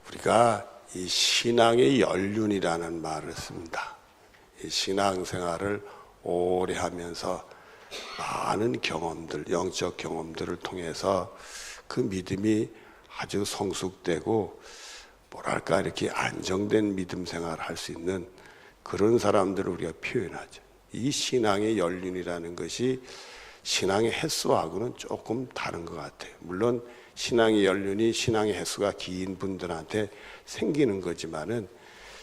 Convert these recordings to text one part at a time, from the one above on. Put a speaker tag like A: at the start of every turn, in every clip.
A: 우리가 이 신앙의 연륜이라는 말을 씁니다. 이 신앙생활을 오래 하면서 많은 경험들, 영적 경험들을 통해서 그 믿음이 아주 성숙되고 뭐랄까 이렇게 안정된 믿음 생활을 할 수 있는 그런 사람들을 우리가 표현하죠. 이 신앙의 연륜이라는 것이 신앙의 횟수하고는 조금 다른 것 같아요. 물론 신앙의 연륜이 신앙의 횟수가 긴 분들한테 생기는 거지만은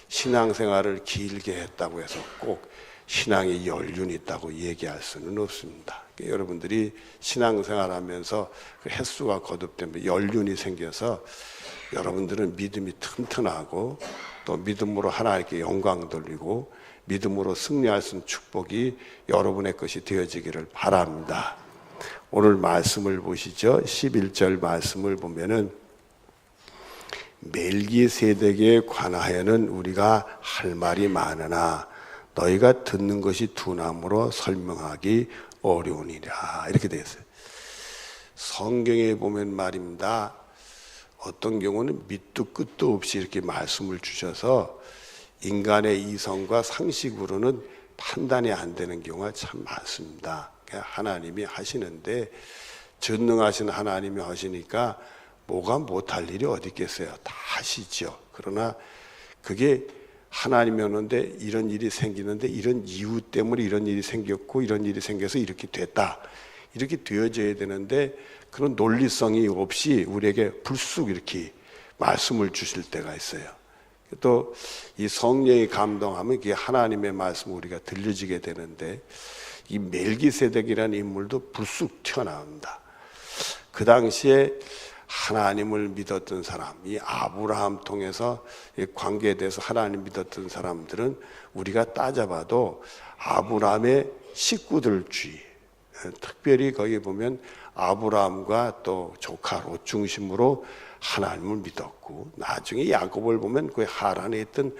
A: 신앙생활을 길게 했다고 해서 꼭 신앙의 연륜이 있다고 얘기할 수는 없습니다. 그러니까 여러분들이 신앙생활하면서 그 횟수가 거듭되면 연륜이 생겨서 여러분들은 믿음이 튼튼하고 또 믿음으로 하나님께 영광 돌리고 믿음으로 승리할 수 있는 축복이 여러분의 것이 되어지기를 바랍니다. 오늘 말씀을 보시죠. 11절 말씀을 보면은 멜기세덱에 관하여는 우리가 할 말이 많으나 너희가 듣는 것이 둔함으로 설명하기 어려우니라, 이렇게 되어 있어요. 성경에 보면 말입니다, 어떤 경우는 밑도 끝도 없이 이렇게 말씀을 주셔서 인간의 이성과 상식으로는 판단이 안 되는 경우가 참 많습니다. 하나님이 하시는데 전능하신 하나님이 하시니까 뭐가 못할 일이 어디 있겠어요. 다 하시죠. 그러나 그게 하나님이 오는데 이런 일이 생기는데 이런 이유 때문에 이런 일이 생겼고 이런 일이 생겨서 이렇게 됐다, 이렇게 되어져야 되는데 그런 논리성이 없이 우리에게 불쑥 이렇게 말씀을 주실 때가 있어요. 또 이 성령이 감동하면 그게 하나님의 말씀을 우리가 들려지게 되는데 이 멜기세덱이라는 인물도 불쑥 튀어나옵니다. 그 당시에 하나님을 믿었던 사람, 이 아브라함 통해서 이 관계에 대해서 하나님 믿었던 사람들은 우리가 따져봐도 아브라함의 식구들 주의, 특별히 거기 보면 아브라함과 또 조카 롯 중심으로 하나님을 믿었고, 나중에 야곱을 보면 그 하란에 있던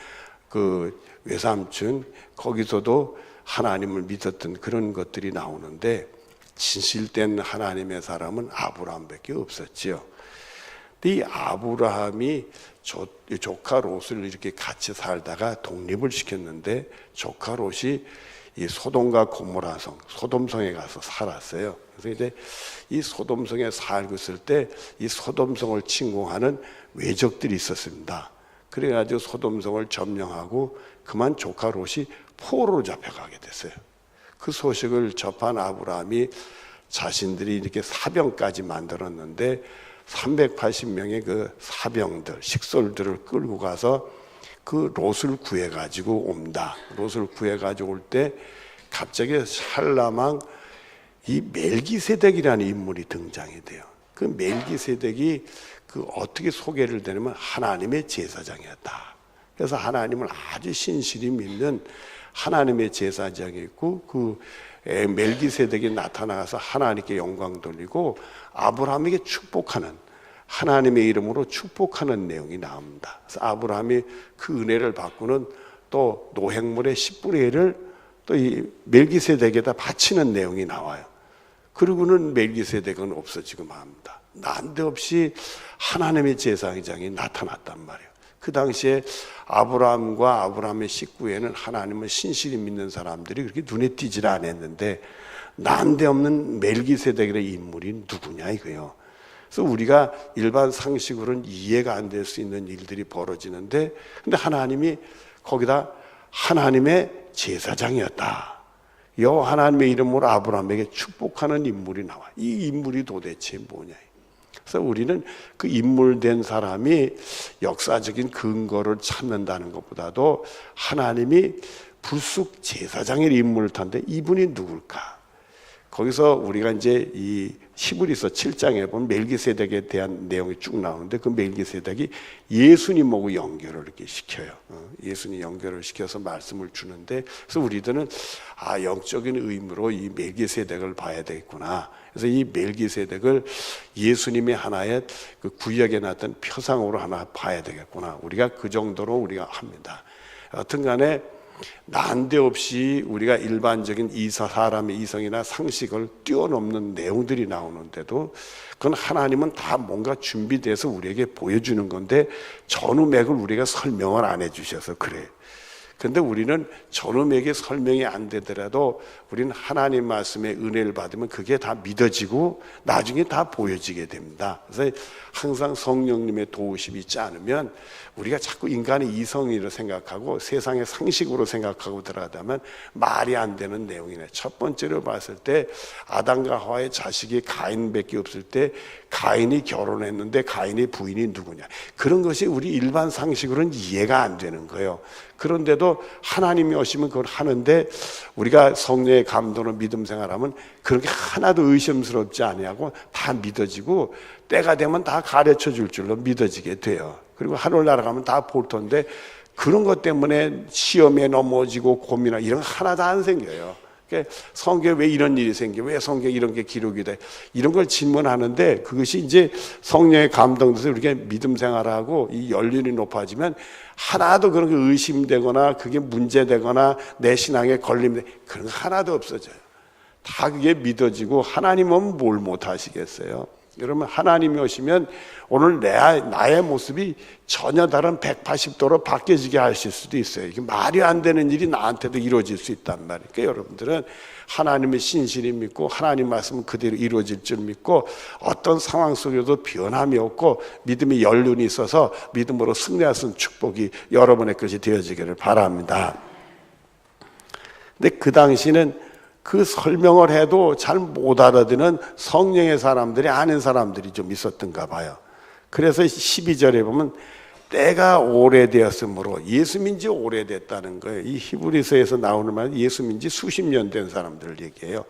A: 그 외삼촌 거기서도 하나님을 믿었던 그런 것들이 나오는데 진실된 하나님의 사람은 아브라함밖에 없었지요. 근데 이 아브라함이 조카 롯을 이렇게 같이 살다가 독립을 시켰는데 조카 롯이 이 소돔과 고모라성, 소돔성에 가서 살았어요. 그래서 이제 이 소돔성에 살고 있을 때 이 소돔성을 침공하는 외적들이 있었습니다. 그래가지고 소돔성을 점령하고 그만 조카 롯이 포로로 잡혀가게 됐어요. 그 소식을 접한 아브라함이 자신들이 이렇게 사병까지 만들었는데 380명의 그 사병들, 식솔들을 끌고 가서 그 롯을 구해가지고 옵니다. 롯을 구해가지고 올 때 갑자기 샬라망 이 멜기세덱이라는 인물이 등장이 돼요. 그 멜기세덱이 그 어떻게 소개를 되냐면 하나님의 제사장이었다. 그래서 하나님을 아주 신실히 믿는 하나님의 제사장이 있고 그 멜기세덱이 나타나서 하나님께 영광 돌리고 아브라함에게 축복하는, 하나님의 이름으로 축복하는 내용이 나옵니다. 그래서 아브라함이 그 은혜를 받고는 또 노획물의 10분의 1을 또 이 멜기세덱에다 바치는 내용이 나와요. 그리고는 멜기세덱은 없어지고 맙니다. 난데없이 하나님의 제사장이 나타났단 말이에요. 그 당시에 아브라함과 아브라함의 식구에는 하나님을 신실히 믿는 사람들이 그렇게 눈에 띄질 않았는데 난데없는 멜기세덱이라는 인물이 누구냐 이거예요. 그래서 우리가 일반 상식으로는 이해가 안 될 수 있는 일들이 벌어지는데 근데 하나님이 거기다 하나님의 제사장이었다, 여호와 하나님의 이름으로 아브라함에게 축복하는 인물이 나와. 이 인물이 도대체 뭐냐. 그래서 우리는 그 인물된 사람이 역사적인 근거를 찾는다는 것보다도 하나님이 불쑥 제사장의 인물을 탄데 이분이 누굴까? 거기서 우리가 이제 이 히브리서 7장에 보면 멜기세덱에 대한 내용이 쭉 나오는데 그 멜기세덱이 예수님하고 연결을 이렇게 시켜요. 예수님 연결을 시켜서 말씀을 주는데 그래서 우리들은 영적인 의미로 이 멜기세덱을 봐야 되겠구나. 그래서 이 멜기세덱을 예수님의 하나의 그 구약에 나왔던 표상으로 하나 봐야 되겠구나. 우리가 그 정도로 우리가 합니다. 여튼 간에 난데없이 우리가 일반적인 사람의 이성이나 상식을 뛰어넘는 내용들이 나오는데도 그건 하나님은 다 뭔가 준비돼서 우리에게 보여주는 건데 전후맥을 우리가 설명을 안 해주셔서 그래요. 그런데 우리는 전후맥이 설명이 안 되더라도 우리는 하나님 말씀의 은혜를 받으면 그게 다 믿어지고 나중에 다 보여지게 됩니다. 그래서 항상 성령님의 도우심이 있지 않으면 우리가 자꾸 인간의 이성으로 생각하고 세상의 상식으로 생각하고 들어가다면 말이 안 되는 내용이네. 첫 번째로 봤을 때 아담과 하와의 자식이 가인밖에 없을 때 가인이 결혼했는데 가인의 부인이 누구냐, 그런 것이 우리 일반 상식으로는 이해가 안 되는 거예요. 그런데도 하나님이 오시면 그걸 하는데 우리가 성령의 감동으로 믿음 생활하면 그런 게 하나도 의심스럽지 아니하고 다 믿어지고 때가 되면 다 가르쳐 줄 줄로 믿어지게 돼요. 그리고 하늘나라 가면 다 볼 텐데 그런 것 때문에 시험에 넘어지고 고민하고 이런 거 하나도 안 생겨요. 성경에 왜 이런 일이 생겨? 왜 성경에 이런 게 기록이 돼? 이런 걸 질문하는데 그것이 이제 성령의 감동돼서 우리가 믿음 생활하고 이 연륜이 높아지면 하나도 그런 게 의심되거나 그게 문제되거나 내 신앙에 걸림, 그런 거 하나도 없어져요. 다 그게 믿어지고 하나님은 뭘 못하시겠어요? 여러분, 하나님이 오시면 오늘 나의 모습이 전혀 다른 180도로 바뀌어지게 하실 수도 있어요. 이게 말이 안 되는 일이 나한테도 이루어질 수 있단 말이에요. 그러니까 여러분들은 하나님의 신실히 믿고 하나님 말씀은 그대로 이루어질 줄 믿고 어떤 상황 속에도 변함이 없고 믿음의 연륜이 있어서 믿음으로 승리할 수 있는 축복이 여러분의 것이 되어지기를 바랍니다. 근데 그 당시는 그 설명을 해도 잘 못 알아듣는 성령의 사람들이 아는 사람들이 좀 있었던가 봐요. 그래서 12절에 보면 때가 오래되었으므로, 예수 민지 오래됐다는 거예요. 이 히브리서에서 나오는 말 예수 민지 수십 년 된 사람들을 얘기해요.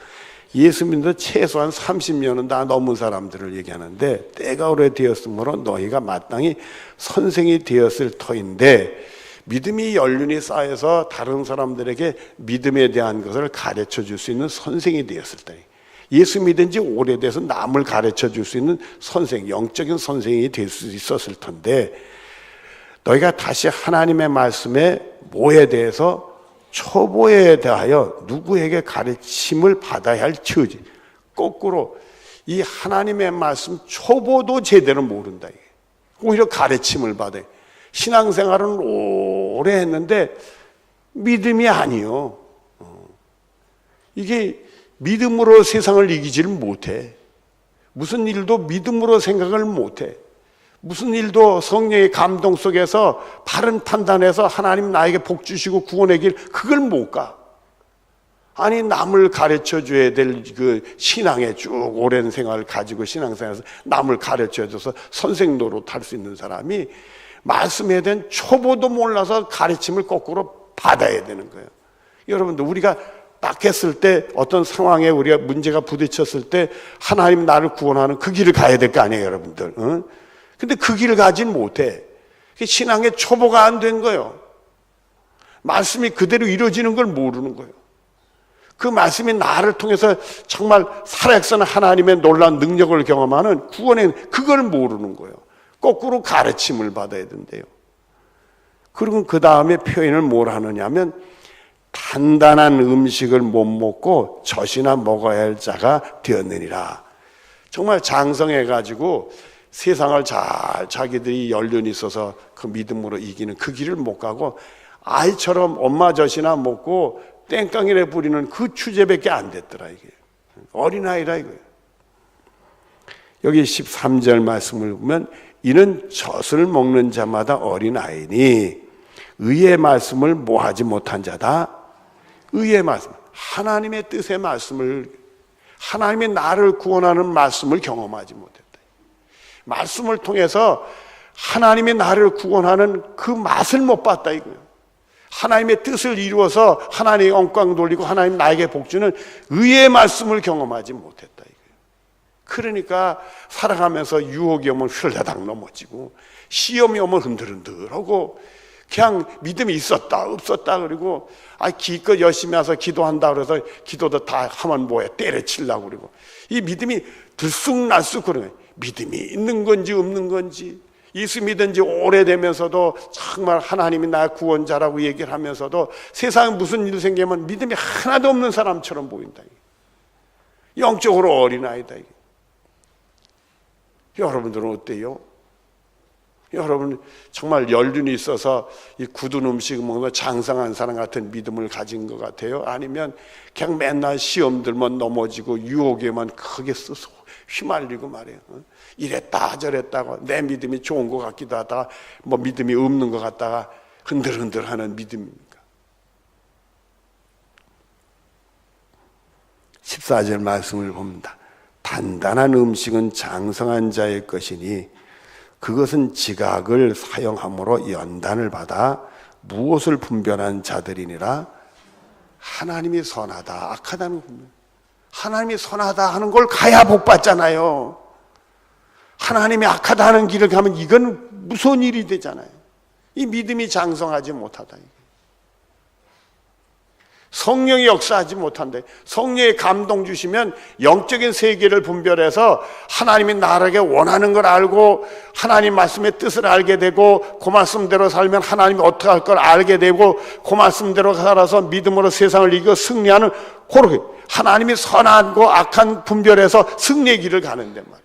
A: 예수 민도 최소한 30년은 다 넘은 사람들을 얘기하는데 때가 오래되었으므로 너희가 마땅히 선생이 되었을 터인데, 믿음이 연륜이 쌓여서 다른 사람들에게 믿음에 대한 것을 가르쳐 줄 수 있는 선생이 되었을 때, 예수 믿은 지 오래돼서 남을 가르쳐 줄 수 있는 선생, 영적인 선생이 될 수 있었을 텐데, 너희가 다시 하나님의 말씀에 뭐에 대해서 초보에 대하여 누구에게 가르침을 받아야 할 처지, 거꾸로 이 하나님의 말씀 초보도 제대로 모른다. 오히려 가르침을 받아요. 신앙생활은 오래 했는데 믿음이 아니요. 이게 믿음으로 세상을 이기지를 못해. 무슨 일도 믿음으로 생각을 못해. 무슨 일도 성령의 감동 속에서 바른 판단해서 하나님 나에게 복 주시고 구원의 길, 그걸 못 가. 아니, 남을 가르쳐 줘야 될 그 신앙에 쭉 오랜 생활을 가지고 신앙생활에서 남을 가르쳐 줘서 선생 노릇 할 수 있는 사람이 말씀에 대한 초보도 몰라서 가르침을 거꾸로 받아야 되는 거예요. 여러분들, 우리가 딱 했을 때 어떤 상황에 우리가 문제가 부딪혔을 때 하나님 나를 구원하는 그 길을 가야 될 거 아니에요, 여러분들. 응? 근데 그 길을 가진 못해. 신앙의 초보가 안 된 거예요. 말씀이 그대로 이루어지는 걸 모르는 거예요. 그 말씀이 나를 통해서 정말 살아있는 하나님의 놀라운 능력을 경험하는 구원의 그걸 모르는 거예요. 거꾸로 가르침을 받아야 된대요. 그리고 그 다음에 표현을 뭘 하느냐면, 단단한 음식을 못 먹고 젖이나 먹어야 할 자가 되었느니라. 정말 장성해가지고 세상을 잘 자기들이 연륜이 있어서 그 믿음으로 이기는 그 길을 못 가고 아이처럼 엄마 젖이나 먹고 땡깡이나 부리는 그 주제밖에 안 됐더라. 이게 어린아이라 이거예요. 여기 13절 말씀을 보면, 이는 젖을 먹는 자마다 어린아이니 의의 말씀을 모하지 못한 자다. 의의 말씀, 하나님의 뜻의 말씀을, 하나님이 나를 구원하는 말씀을 경험하지 못했다. 말씀을 통해서 하나님이 나를 구원하는 그 맛을 못 봤다 이거예요. 하나님의 뜻을 이루어서 하나님의 영광 돌리고 하나님 나에게 복주는 의의 말씀을 경험하지 못했다 이거예요. 그러니까 살아가면서 유혹이 오면 휠라당 넘어지고 시험이 오면 흔들흔들하고 그냥 믿음이 있었다 없었다, 그리고 기껏 열심히 해서 기도한다 그래서 기도도 다 하면 뭐해, 때려치려고 그러고 이 믿음이 들쑥날쑥 그러네. 믿음이 있는 건지 없는 건지, 예수 믿은 지 오래되면서도 정말 하나님이 나의 구원자라고 얘기를 하면서도 세상에 무슨 일 생기면 믿음이 하나도 없는 사람처럼 보인다. 영적으로 어린아이다. 여러분들은 어때요? 여러분 정말 연륜이 있어서 이 굳은 음식 먹으면 장성한 사람 같은 믿음을 가진 것 같아요? 아니면 그냥 맨날 시험 들면 넘어지고 유혹에만 크게 쓰서 휘말리고 말이에요. 이랬다 저랬다고 내 믿음이 좋은 것 같기도 하다가 뭐 믿음이 없는 것 같다가 흔들흔들하는 믿음입니까? 14절 말씀을 봅니다. 단단한 음식은 장성한 자의 것이니 그것은 지각을 사용함으로 연단을 받아 무엇을 분별한 자들이니라. 하나님이 선하다 악하다는 겁니다. 하나님이 선하다 하는 걸 가야 복 받잖아요. 하나님이 악하다 하는 길을 가면 이건 무서운 일이 되잖아요. 이 믿음이 장성하지 못하다. 성령이 역사하지 못한대. 성령의 감동 주시면 영적인 세계를 분별해서 하나님이 나에게 원하는 걸 알고 하나님 말씀의 뜻을 알게 되고 그 말씀대로 살면 하나님이 어떻게 할 걸 알게 되고 그 말씀대로 살아서 믿음으로 세상을 이겨 승리하는 그렇게 하나님이 선한 거 악한 분별해서 승리의 길을 가는데 말이에요.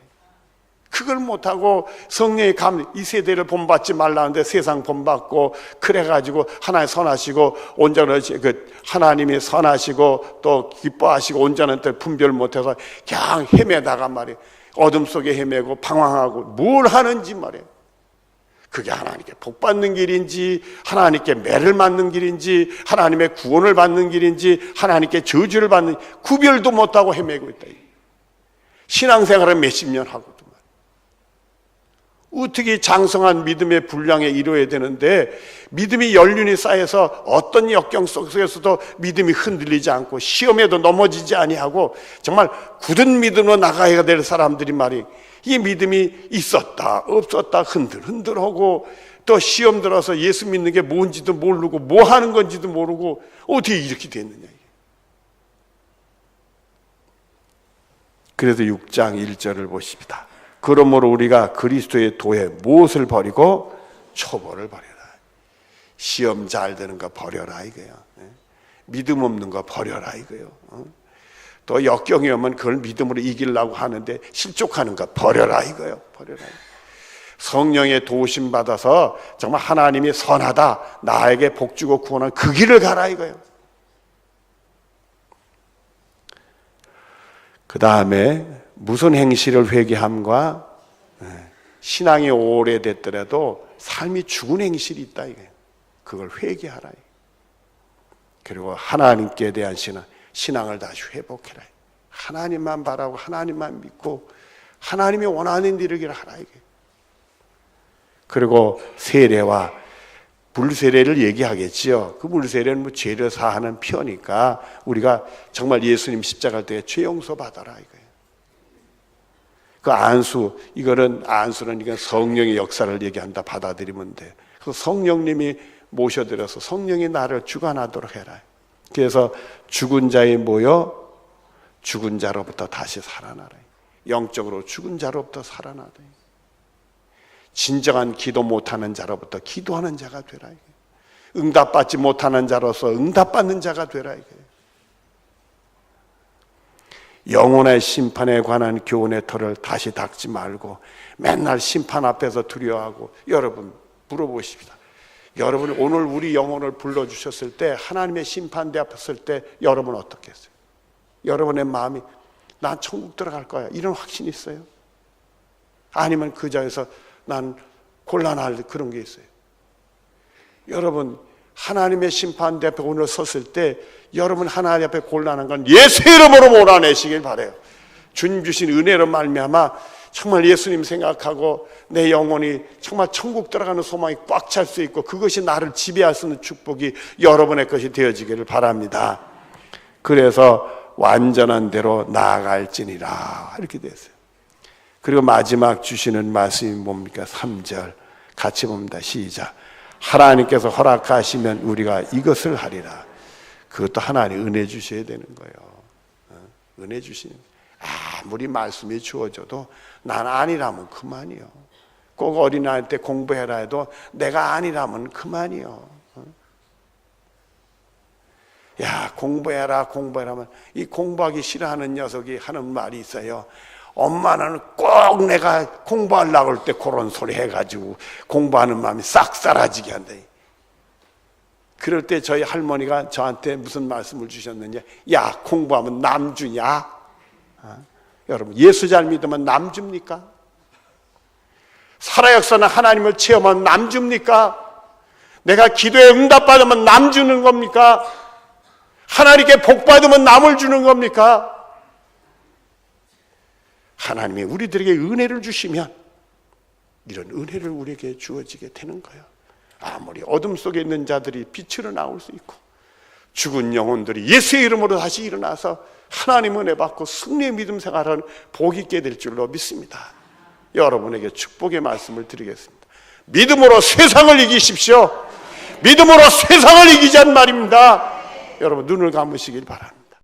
A: 그걸 못하고 성령의 이 세대를 본받지 말라는데 세상 본받고 그래가지고 하나님 선하시고 온전한 하나님이 선하시고 또 기뻐하시고 온전한 때 분별 못해서 그냥 헤매다가 말이에요. 어둠 속에 헤매고 방황하고 뭘 하는지 말이에요. 그게 하나님께 복 받는 길인지 하나님께 매를 맞는 길인지 하나님의 구원을 받는 길인지 하나님께 저주를 받는 구별도 못하고 헤매고 있다. 신앙생활을 몇십 년 하고 어떻게 장성한 믿음의 분량에 이루어야 되는데 믿음이 연륜이 쌓여서 어떤 역경 속에서도 믿음이 흔들리지 않고 시험에도 넘어지지 아니하고 정말 굳은 믿음으로 나가야 될 사람들이 말이 이 믿음이 있었다 없었다 흔들흔들하고 또 시험 들어서 예수 믿는 게 뭔지도 모르고 뭐 하는 건지도 모르고 어떻게 이렇게 됐느냐. 그래서 6장 1절을 보십니다. 그러므로 우리가 그리스도의 도에 무엇을 버리고 초보를 버려라. 시험 잘 되는 거 버려라 이거예요. 믿음 없는 거 버려라 이거예요. 또 역경이 오면 그걸 믿음으로 이기려고 하는데 실족하는 거 버려라 이거예요. 버려라. 성령의 도우심 받아서 정말 하나님이 선하다 나에게 복 주고 구원한 그 길을 가라 이거예요. 그 다음에 무슨 행실을 회개함과 신앙이 오래됐더라도 삶이 죽은 행실이 있다 이거예요. 그걸 회개하라. 그리고 하나님께 대한 신앙을 다시 회복해라. 하나님만 바라고 하나님만 믿고 하나님이 원하는 일을 하라 이거예요. 그리고 세례와 물세례를 얘기하겠지요. 그 물세례는 뭐 죄를 사하는 표니까 우리가 정말 예수님 십자가 때 죄 용서 받아라 이거예요. 그 안수는 이건 성령의 역사를 얘기한다 받아들이면 돼. 그래서 성령님이 모셔드려서 성령이 나를 주관하도록 해라. 그래서 죽은 자에 모여 죽은 자로부터 다시 살아나라. 영적으로 죽은 자로부터 살아나라. 진정한 기도 못하는 자로부터 기도하는 자가 되라. 응답받지 못하는 자로서 응답받는 자가 되라. 영혼의 심판에 관한 교훈의 털을 다시 닦지 말고 맨날 심판 앞에서 두려워하고. 여러분 물어보십시다. 여러분 오늘 우리 영혼을 불러주셨을 때 하나님의 심판대 앞에 섰을 때 여러분 어떻게 했어요? 여러분의 마음이 난 천국 들어갈 거야 이런 확신이 있어요? 아니면 그 자리에서 난 곤란할 그런 게 있어요? 여러분 하나님의 심판대 앞에 오늘 섰을 때 여러분 하나님 앞에 곤란한 건 예수 이름으로 몰아내시길 바라요. 주님 주신 은혜로 말미암아 정말 예수님 생각하고 내 영혼이 정말 천국 들어가는 소망이 꽉 찰 수 있고 그것이 나를 지배할 수 있는 축복이 여러분의 것이 되어지기를 바랍니다. 그래서 완전한 대로 나아갈지니라 이렇게 됐어요. 그리고 마지막 주시는 말씀이 뭡니까? 3절 같이 봅니다. 시작. 하나님께서 허락하시면 우리가 이것을 하리라. 그것도 하나님 은혜 주셔야 되는 거예요. 은혜 주시는 거예요. 아무리 말씀이 주어져도 난 아니라면 그만이요. 꼭 어린아이 때 공부해라 해도 내가 아니라면 그만이요. 야, 공부해라 공부해라면 이 공부하기 싫어하는 녀석이 하는 말이 있어요. 엄마는 꼭 내가 공부하려고 할 때 그런 소리 해가지고 공부하는 마음이 싹 사라지게 한다. 그럴 때 저희 할머니가 저한테 무슨 말씀을 주셨느냐, 야, 공부하면 남 주냐? 여러분, 예수 잘 믿으면 남 줍니까? 살아역사는 하나님을 체험하면 남 줍니까? 내가 기도에 응답받으면 남 주는 겁니까? 하나님께 복 받으면 남을 주는 겁니까? 하나님이 우리들에게 은혜를 주시면 이런 은혜를 우리에게 주어지게 되는 거예요. 아무리 어둠 속에 있는 자들이 빛으로 나올 수 있고 죽은 영혼들이 예수의 이름으로 다시 일어나서 하나님 은혜 받고 승리의 믿음 생활하는 복이 있게 될 줄로 믿습니다. 여러분에게 축복의 말씀을 드리겠습니다. 믿음으로 세상을 이기십시오. 믿음으로 세상을 이기자는 말입니다. 여러분, 눈을 감으시길 바랍니다.